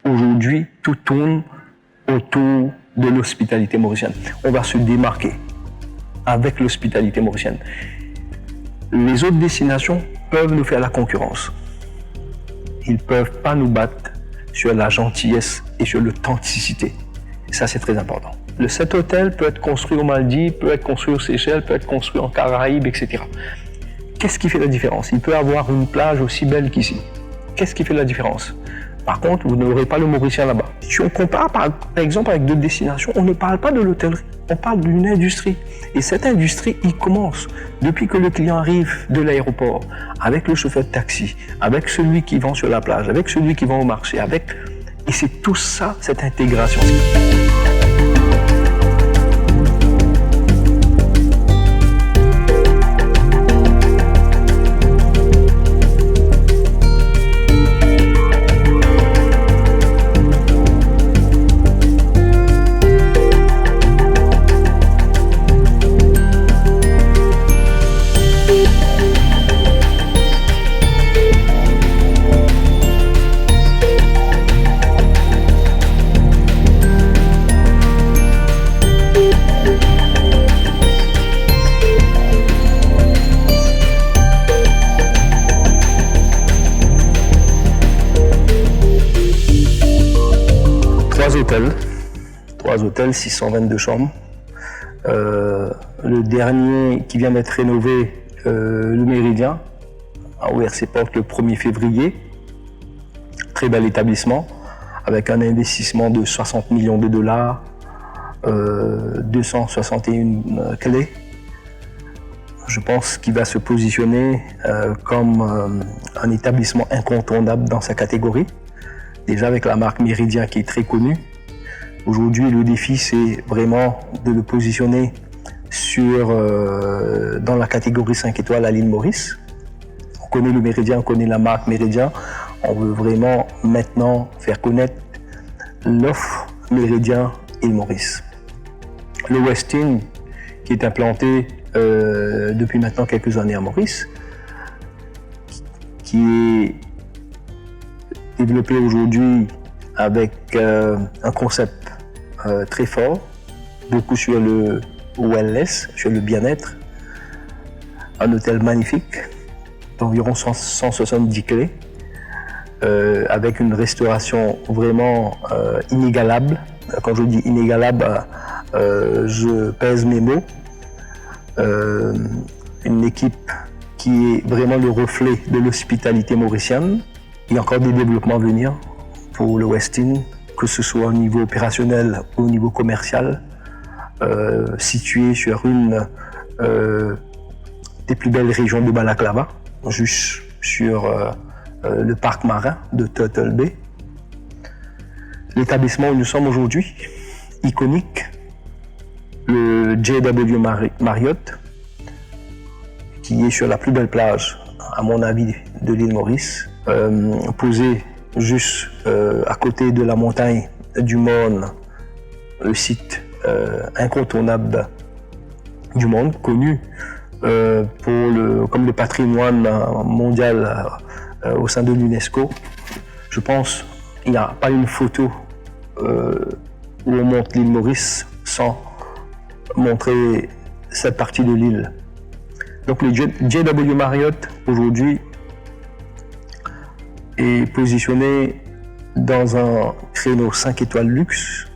aujourd'hui, tout tourne autour de l'hospitalité mauricienne. On va se démarquer avec l'hospitalité mauricienne. Les autres destinations peuvent nous faire la concurrence. Ils ne peuvent pas nous battre sur la gentillesse et sur l'authenticité. Ça, c'est très important. Cet hôtel peut être construit aux Maldives, peut être construit aux Seychelles, peut être construit en Caraïbes, etc. Qu'est-ce qui fait la différence? Il peut avoir une plage aussi belle qu'ici. Qu'est-ce qui fait la différence? Par contre, vous n'aurez pas le Mauricien là-bas. Si on compare par exemple avec d'autres destinations, on ne parle pas de l'hôtellerie, on parle d'une industrie. Et cette industrie, il commence depuis que le client arrive de l'aéroport, avec le chauffeur de taxi, avec celui qui vend sur la plage, avec celui qui vend au marché, et c'est tout ça, cette intégration. Trois hôtels, 622 chambres. Le dernier qui vient d'être rénové, le Méridien, a ouvert ses portes le 1er février. Très bel établissement, avec un investissement de 60 millions de dollars, 261 clés. Je pense qu'il va se positionner comme un établissement incontournable dans sa catégorie. Déjà avec la marque Méridien qui est très connue. Aujourd'hui, le défi, c'est vraiment de le positionner dans la catégorie 5 étoiles à l'île Maurice. On connaît le Méridien, on connaît la marque Méridien. On veut vraiment maintenant faire connaître l'offre Méridien île Maurice. Le Westin, qui est implanté depuis maintenant quelques années à Maurice, qui est développé aujourd'hui avec un concept très fort, beaucoup sur le wellness, sur le bien-être. Un hôtel magnifique d'environ 170 clés, avec une restauration vraiment inégalable. Quand je dis inégalable, je pèse mes mots. Une équipe qui est vraiment le reflet de l'hospitalité mauricienne. Il y a encore des développements à venir pour le Westin, que ce soit au niveau opérationnel ou au niveau commercial, situé sur une des plus belles régions de Balaclava, juste sur le parc marin de Turtle Bay. L'établissement où nous sommes aujourd'hui, iconique, le JW Marriott, qui est sur la plus belle plage, à mon avis, de l'île Maurice, posé juste à côté de la montagne du Morne, le site incontournable du monde, connu comme le patrimoine mondial au sein de l'UNESCO. Je pense qu'il n'y a pas une photo où on montre l'île Maurice sans montrer cette partie de l'île. Donc le JW Marriott aujourd'hui est positionné dans un créneau 5 étoiles luxe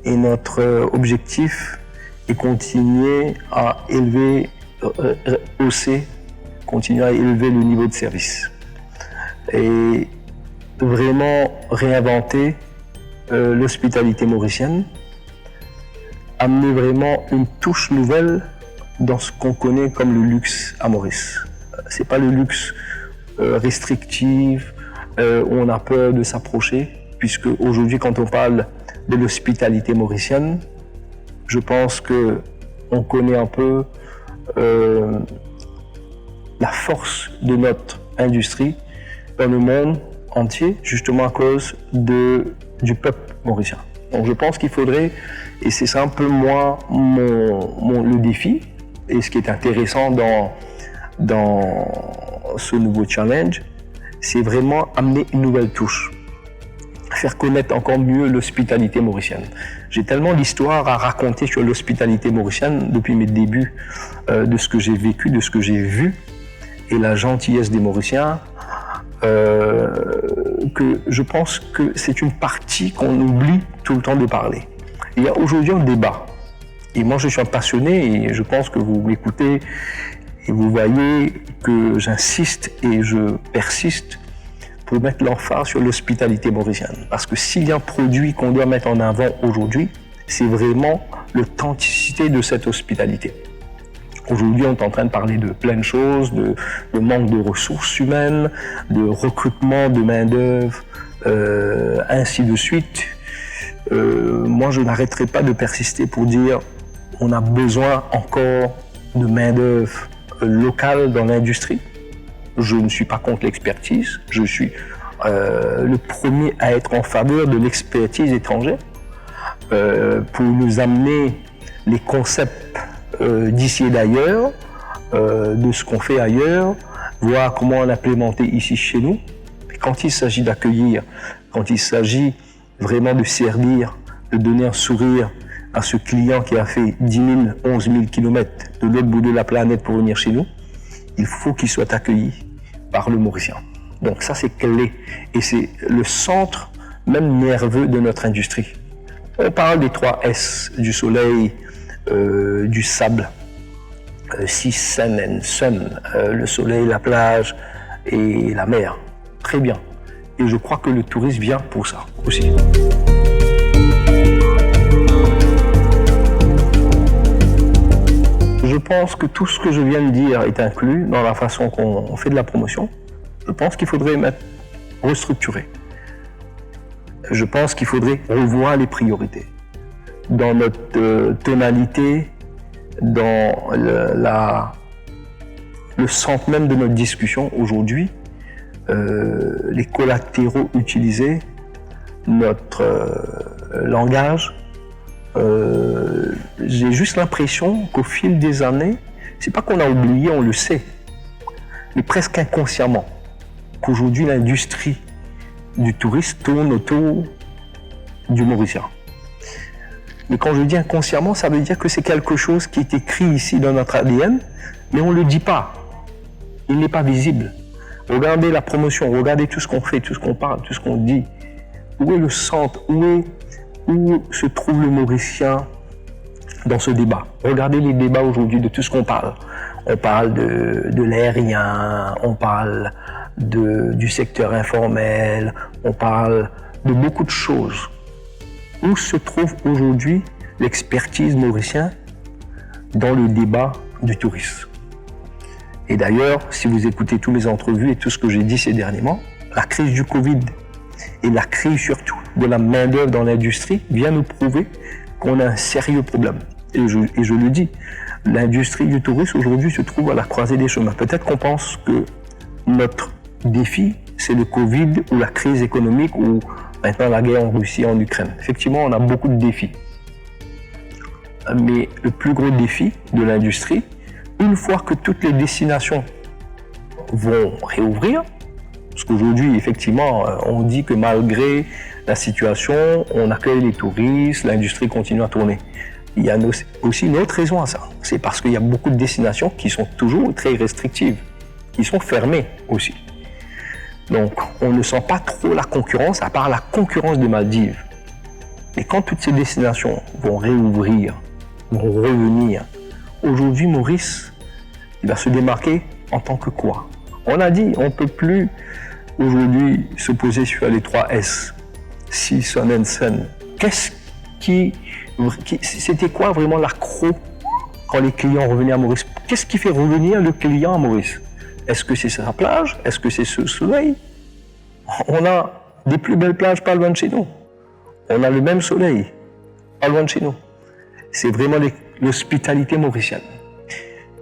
et notre objectif est continuer à continuer à élever le niveau de service et vraiment réinventer l'hospitalité mauricienne, amener vraiment une touche nouvelle dans ce qu'on connaît comme le luxe à Maurice. C'est pas le luxe restrictif où on a peur de s'approcher, puisque aujourd'hui, quand on parle de l'hospitalité mauricienne, je pense que on connaît un peu la force de notre industrie dans le monde entier, justement à cause du peuple mauricien. Donc je pense qu'il faudrait, et c'est ça un peu moi le défi, et ce qui est intéressant dans ce nouveau challenge, c'est vraiment amener une nouvelle touche. faire connaître encore mieux l'hospitalité mauricienne. J'ai tellement d'histoires à raconter sur l'hospitalité mauricienne depuis mes débuts, de ce que j'ai vécu, de ce que j'ai vu, et la gentillesse des Mauriciens, que je pense que c'est une partie qu'on oublie tout le temps de parler. Il y a aujourd'hui un débat, et moi je suis un passionné, et je pense que vous m'écoutez, et vous voyez que j'insiste et je persiste pour mettre l'emphase sur l'hospitalité mauricienne. Parce que s'il y a un produit qu'on doit mettre en avant aujourd'hui, c'est vraiment l'authenticité de cette hospitalité. Aujourd'hui, on est en train de parler de plein de choses, de manque de ressources humaines, de recrutement de main-d'œuvre, ainsi de suite. Moi, je n'arrêterai pas de persister pour dire qu'on a besoin encore de main-d'œuvre locale dans l'industrie. Je ne suis pas contre l'expertise, je suis le premier à être en faveur de l'expertise étrangère pour nous amener les concepts d'ici et d'ailleurs, de ce qu'on fait ailleurs, voir comment l'implémenter ici chez nous. Et quand il s'agit d'accueillir, quand il s'agit vraiment de servir, de donner un sourire à ce client qui a fait 10 000, 11 000 km de l'autre bout de la planète pour venir chez nous, il faut qu'il soit accueilli par le Mauricien. Donc ça, c'est clé. Et c'est le centre même nerveux de notre industrie. On parle des 3 S, du soleil, du sable, Sea, Sun and Sun, le soleil, la plage et la mer. Très bien. Et je crois que le tourisme vient pour ça aussi. Je pense que tout ce que je viens de dire est inclus dans la façon qu'on fait de la promotion. Je pense qu'il faudrait restructurer. Je pense qu'il faudrait revoir les priorités. Dans notre tonalité, dans le centre même de notre discussion aujourd'hui, les collatéraux utilisés, notre langage, j'ai juste l'impression qu'au fil des années, c'est pas qu'on a oublié, on le sait, mais presque inconsciemment, qu'aujourd'hui l'industrie du tourisme tourne autour du Mauricien. Mais quand je dis inconsciemment, ça veut dire que c'est quelque chose qui est écrit ici dans notre ADN, mais on ne le dit pas. Il n'est pas visible. Regardez la promotion, regardez tout ce qu'on fait, tout ce qu'on parle, tout ce qu'on dit. Où est le centre? Où se trouve le Mauricien dans ce débat? Regardez les débats aujourd'hui de tout ce qu'on parle. On parle de l'aérien, on parle du secteur informel, on parle de beaucoup de choses. Où se trouve aujourd'hui l'expertise mauricienne dans le débat du tourisme? Et d'ailleurs, si vous écoutez toutes mes entrevues et tout ce que j'ai dit ces derniers mois, la crise du Covid et la crise surtout de la main-d'œuvre dans l'industrie vient nous prouver qu'on a un sérieux problème. Et je le dis, l'industrie du tourisme aujourd'hui se trouve à la croisée des chemins. Peut-être qu'on pense que notre défi, c'est le Covid ou la crise économique ou maintenant la guerre en Russie et en Ukraine. Effectivement, on a beaucoup de défis. Mais le plus gros défi de l'industrie, une fois que toutes les destinations vont réouvrir, parce qu'aujourd'hui, effectivement, on dit que malgré la situation, on accueille les touristes, l'industrie continue à tourner. Il y a aussi une autre raison à ça. C'est parce qu'il y a beaucoup de destinations qui sont toujours très restrictives, qui sont fermées aussi. Donc, on ne sent pas trop la concurrence, à part la concurrence des Maldives. Mais quand toutes ces destinations vont réouvrir, vont revenir, aujourd'hui, Maurice, il va se démarquer en tant que quoi? On a dit, on ne peut plus aujourd'hui se poser sur les 3 S. Sea, Sun and Sun. C'était quoi vraiment l'accro quand les clients revenaient à Maurice? Qu'est-ce qui fait revenir le client à Maurice? Est-ce que c'est sa plage? Est-ce que c'est ce soleil? On a des plus belles plages pas loin de chez nous. On a le même soleil pas loin de chez nous. C'est vraiment l'hospitalité mauricienne.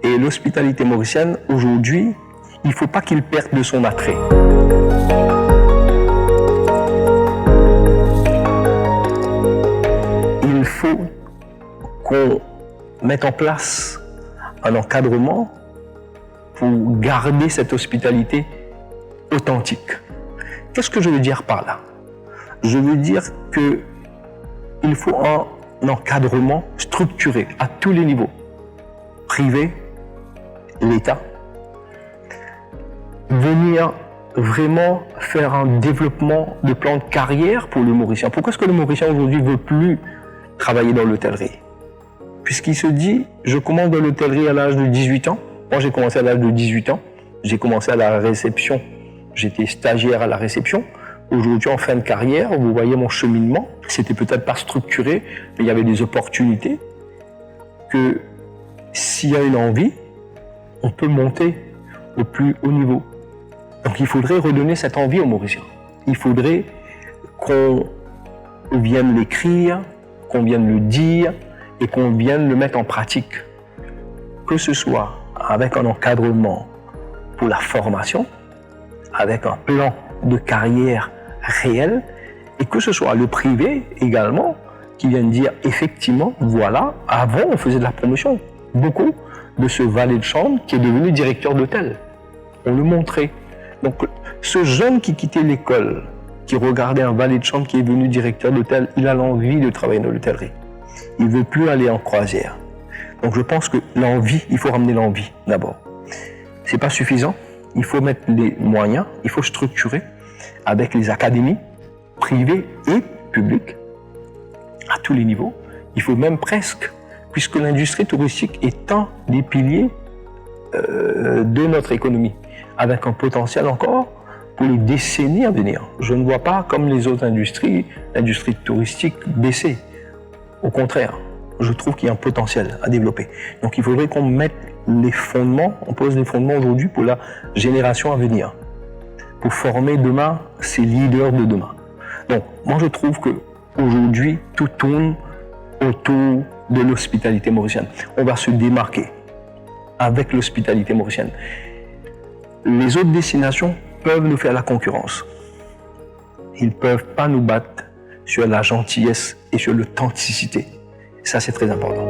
Et l'hospitalité mauricienne, aujourd'hui, il ne faut pas qu'il perde de son attrait. Il faut qu'on mette en place un encadrement pour garder cette hospitalité authentique. Qu'est-ce que je veux dire par là? Je veux dire qu'il faut un encadrement structuré à tous les niveaux. Privé, l'État. Venir vraiment faire un développement de plan de carrière pour le Mauricien. Pourquoi est-ce que le Mauricien aujourd'hui ne veut plus travailler dans l'hôtellerie? Puisqu'il se dit, je commence dans l'hôtellerie à l'âge de 18 ans. Moi, j'ai commencé à l'âge de 18 ans. J'ai commencé à la réception. J'étais stagiaire à la réception. Aujourd'hui, en fin de carrière, vous voyez mon cheminement. C'était peut-être pas structuré, mais il y avait des opportunités que s'il y a une envie, on peut monter au plus haut niveau. Donc il faudrait redonner cette envie aux Mauriciens. Il faudrait qu'on vienne l'écrire, qu'on vienne le dire et qu'on vienne le mettre en pratique. Que ce soit avec un encadrement pour la formation, avec un plan de carrière réel, et que ce soit le privé également qui vienne dire effectivement, voilà, avant on faisait de la promotion. Beaucoup de ce valet de chambre qui est devenu directeur d'hôtel. On le montrait. Donc, ce jeune qui quittait l'école, qui regardait un valet de chambre qui est devenu directeur d'hôtel, il a l'envie de travailler dans l'hôtellerie. Il ne veut plus aller en croisière. Donc, je pense que l'envie, il faut ramener l'envie d'abord. Ce n'est pas suffisant. Il faut mettre les moyens, il faut structurer avec les académies privées et publiques à tous les niveaux. Il faut même presque, puisque l'industrie touristique est un des piliers de notre économie, avec un potentiel encore pour les décennies à venir. Je ne vois pas, comme les autres industries, l'industrie touristique baisser. Au contraire, je trouve qu'il y a un potentiel à développer. Donc il faudrait qu'on mette les fondements, on pose les fondements aujourd'hui pour la génération à venir, pour former demain ces leaders de demain. Donc moi je trouve qu'aujourd'hui, tout tourne autour de l'hospitalité mauricienne. On va se démarquer avec l'hospitalité mauricienne. Les autres destinations peuvent nous faire la concurrence. Ils ne peuvent pas nous battre sur la gentillesse et sur l'authenticité. Ça, c'est très important.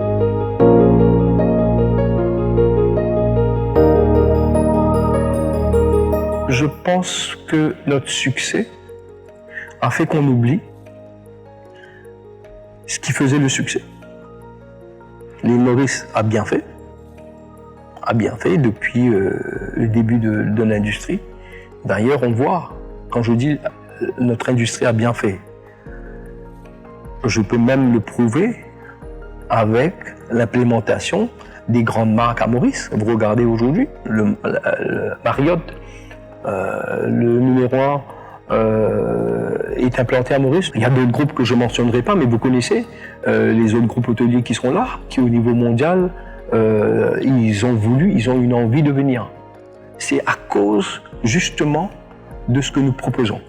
Je pense que notre succès a fait qu'on oublie ce qui faisait le succès. L'île Maurice a bien fait depuis le début de l'industrie. D'ailleurs, on voit, quand je dis notre industrie a bien fait, je peux même le prouver avec l'implémentation des grandes marques à Maurice. Vous regardez aujourd'hui, le Marriott, le numéro 1 est implanté à Maurice. Il y a d'autres groupes que je ne mentionnerai pas, mais vous connaissez les autres groupes hôteliers qui sont là, qui au niveau mondial, ils ont une envie de venir. C'est à cause justement de ce que nous proposons.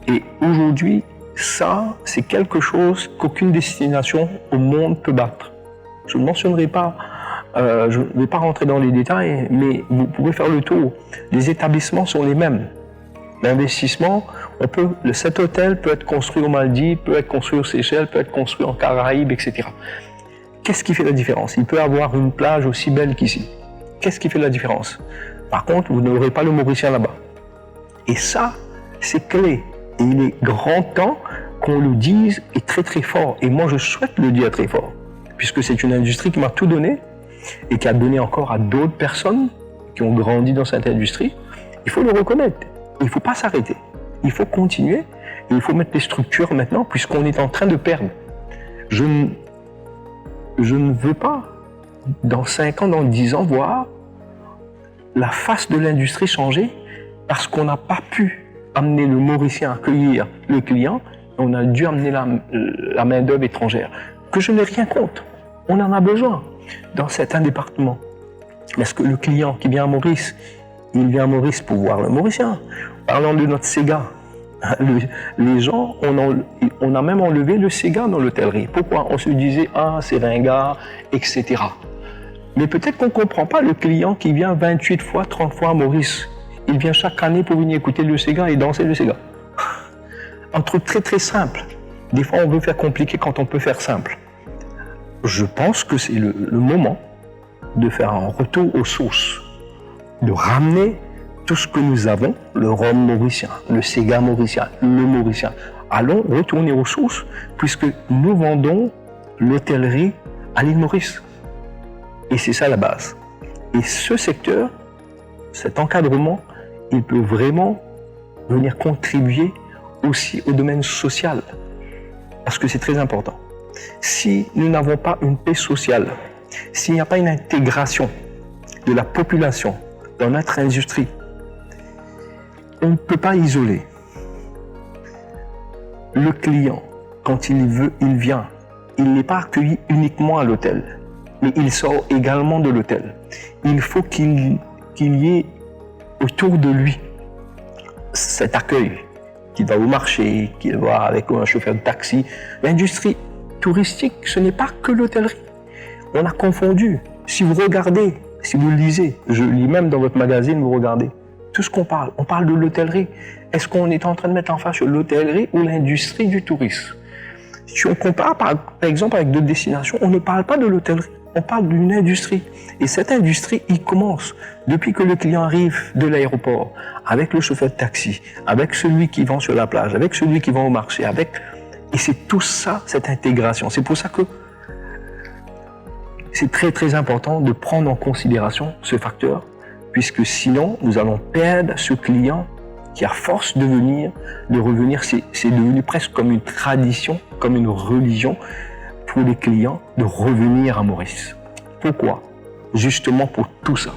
Et aujourd'hui, ça, c'est quelque chose qu'aucune destination au monde peut battre. Je ne mentionnerai pas, je ne vais pas rentrer dans les détails, mais vous pouvez faire le tour. Les établissements sont les mêmes. L'investissement, cet hôtel peut être construit aux Maldives, peut être construit aux Seychelles, peut être construit en Caraïbes, etc. Qu'est-ce qui fait la différence? Il peut avoir une plage aussi belle qu'ici. Qu'est-ce qui fait la différence? Par contre, vous n'aurez pas le Mauricien là-bas. Et ça, c'est clé. Et il est grand temps qu'on le dise et très très fort. Et moi, je souhaite le dire très fort. Puisque c'est une industrie qui m'a tout donné et qui a donné encore à d'autres personnes qui ont grandi dans cette industrie. Il faut le reconnaître. Il ne faut pas s'arrêter. Il faut continuer et il faut mettre des structures maintenant puisqu'on est en train de perdre. Je ne veux pas, dans 5 ans, dans 10 ans, voir la face de l'industrie changer parce qu'on n'a pas pu amener le Mauricien à accueillir le client, on a dû amener la main-d'œuvre étrangère. Que je n'ai rien contre, on en a besoin dans certains départements. Parce que le client qui vient à Maurice, il vient à Maurice pour voir le Mauricien. Parlant de notre Sega, les gens, on a même enlevé le Sega dans l'hôtellerie. Pourquoi? On se disait, c'est ringard, etc. Mais peut-être qu'on ne comprend pas le client qui vient 28 fois, 30 fois à Maurice. Il vient chaque année pour venir écouter le Sega et danser le Sega. Un truc très très simple. Des fois, on veut faire compliqué quand on peut faire simple. Je pense que c'est le moment de faire un retour aux sources, de ramener tout ce que nous avons, le rhum mauricien, le Sega mauricien, le mauricien, allons retourner aux sources puisque nous vendons l'hôtellerie à l'île Maurice. Et c'est ça la base. Et ce secteur, cet encadrement, il peut vraiment venir contribuer aussi au domaine social. Parce que c'est très important. Si nous n'avons pas une paix sociale, s'il n'y a pas une intégration de la population dans notre industrie, on ne peut pas isoler. Le client, quand il veut, il vient. Il n'est pas accueilli uniquement à l'hôtel, mais il sort également de l'hôtel. Il faut qu'il y ait autour de lui cet accueil, qu'il va au marché, qu'il va avec un chauffeur de taxi. L'industrie touristique, ce n'est pas que l'hôtellerie. On a confondu. Si vous regardez, si vous lisez, je lis même dans votre magazine, vous regardez, tout ce qu'on parle, on parle de l'hôtellerie. Est-ce qu'on est en train de mettre en face l'hôtellerie ou l'industrie du tourisme? Si on compare par exemple avec d'autres destinations, on ne parle pas de l'hôtellerie, on parle d'une industrie. Et cette industrie, il commence depuis que le client arrive de l'aéroport, avec le chauffeur de taxi, avec celui qui vend sur la plage, avec celui qui vend au marché, et c'est tout ça, cette intégration. C'est pour ça que c'est très très important de prendre en considération ce facteur, puisque sinon nous allons perdre ce client qui, à force de revenir, c'est devenu presque comme une tradition, comme une religion pour les clients de revenir à Maurice. Pourquoi? Justement pour tout ça.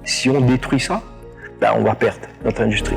Si on détruit ça, on va perdre notre industrie.